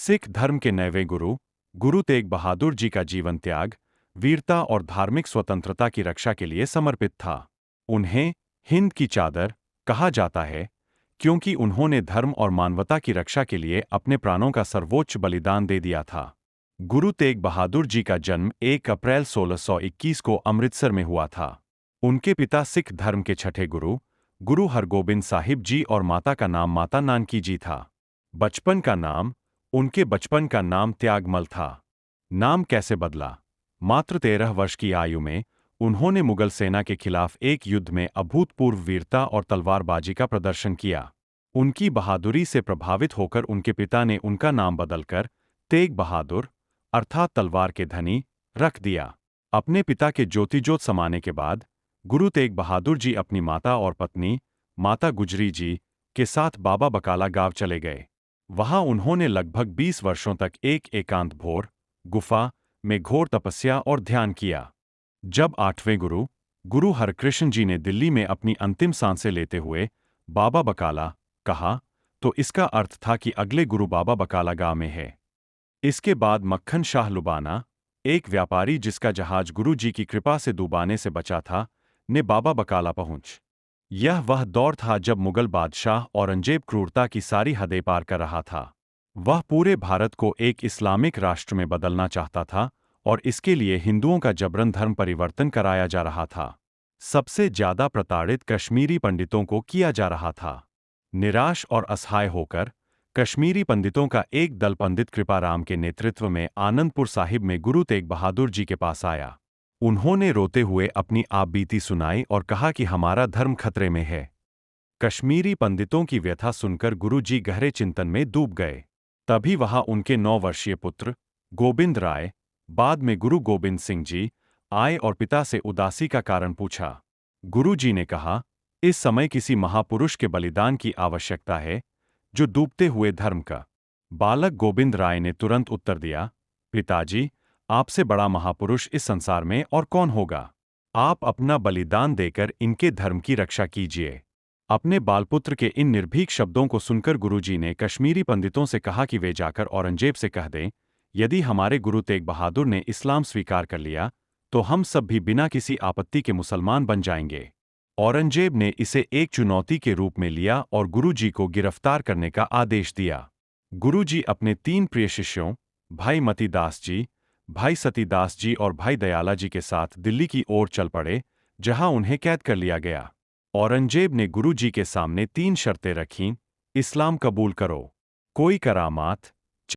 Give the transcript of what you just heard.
सिख धर्म के 9वें गुरु गुरु तेग बहादुर जी का जीवन त्याग, वीरता और धार्मिक स्वतंत्रता की रक्षा के लिए समर्पित था। उन्हें हिंद की चादर कहा जाता है क्योंकि उन्होंने धर्म और मानवता की रक्षा के लिए अपने प्राणों का सर्वोच्च बलिदान दे दिया था। गुरु तेग बहादुर जी का जन्म 1 अप्रैल 1621 को अमृतसर में हुआ था। उनके पिता सिख धर्म के छठे गुरु गुरु हरगोबिंद साहिब जी और माता का नाम माता नानकी जी था। उनके बचपन का नाम त्यागमल था। नाम कैसे बदला? मात्र 13 वर्ष की आयु में उन्होंने मुगल सेना के खिलाफ एक युद्ध में अभूतपूर्व वीरता और तलवारबाजी का प्रदर्शन किया। उनकी बहादुरी से प्रभावित होकर उनके पिता ने उनका नाम बदलकर तेग बहादुर अर्थात तलवार के धनी रख दिया। अपने पिता के ज्योतिजोत समाने के बाद गुरु तेग बहादुर जी अपनी माता और पत्नी माता गुजरी जी के साथ बाबा बकाला गांव चले गए। वहां उन्होंने लगभग 20 वर्षों तक एक एकांत भोर गुफा में घोर तपस्या और ध्यान किया। जब 8वें गुरु गुरु हरकृष्ण जी ने दिल्ली में अपनी अंतिम सांसें लेते हुए बाबा बकाला कहा, तो इसका अर्थ था कि अगले गुरु बाबा बकाला गांव में है। इसके बाद मक्खन शाह लुबाना, एक व्यापारी जिसका जहाज गुरु जी की कृपा से डूबाने से बचा था, ने बाबा बकाला पहुंच। यह वह दौर था जब मुगल बादशाह औरंगजेब क्रूरता की सारी हदें पार कर रहा था। वह पूरे भारत को एक इस्लामिक राष्ट्र में बदलना चाहता था और इसके लिए हिंदुओं का जबरन धर्म परिवर्तन कराया जा रहा था। सबसे ज्यादा प्रताड़ित कश्मीरी पंडितों को किया जा रहा था। निराश और असहाय होकर कश्मीरी पंडितों का एक दल पंडित कृपाराम के नेतृत्व में आनंदपुर साहिब में गुरु तेग बहादुर जी के पास आया। उन्होंने रोते हुए अपनी आपबीती सुनाई और कहा कि हमारा धर्म खतरे में है। कश्मीरी पंडितों की व्यथा सुनकर गुरु जी गहरे चिंतन में डूब गए। तभी वहां उनके 9 वर्षीय पुत्र गोविंद राय, बाद में गुरु गोबिंद सिंह जी, आए और पिता से उदासी का कारण पूछा। गुरु जी ने कहा, इस समय किसी महापुरुष के बलिदान की आवश्यकता है जो डूबते हुए धर्म का। बालक गोविंद राय ने तुरंत उत्तर दिया, पिताजी, आपसे बड़ा महापुरुष इस संसार में और कौन होगा? आप अपना बलिदान देकर इनके धर्म की रक्षा कीजिए। अपने बालपुत्र के इन निर्भीक शब्दों को सुनकर गुरुजी ने कश्मीरी पंडितों से कहा कि वे जाकर औरंगजेब से कह दें, यदि हमारे गुरु तेग बहादुर ने इस्लाम स्वीकार कर लिया तो हम सब भी बिना किसी आपत्ति के मुसलमान बन जाएंगे। औरंगजेब ने इसे एक चुनौती के रूप में लिया और गुरुजी को गिरफ्तार करने का आदेश दिया। गुरुजी अपने 3 प्रिय शिष्यों भाई मतीदास जी, भाई सतीदास जी और भाई दयाला जी के साथ दिल्ली की ओर चल पड़े, जहां उन्हें कैद कर लिया गया। औरंगजेब ने गुरु जी के सामने 3 शर्तें रखीं। इस्लाम कबूल करो, कोई करामात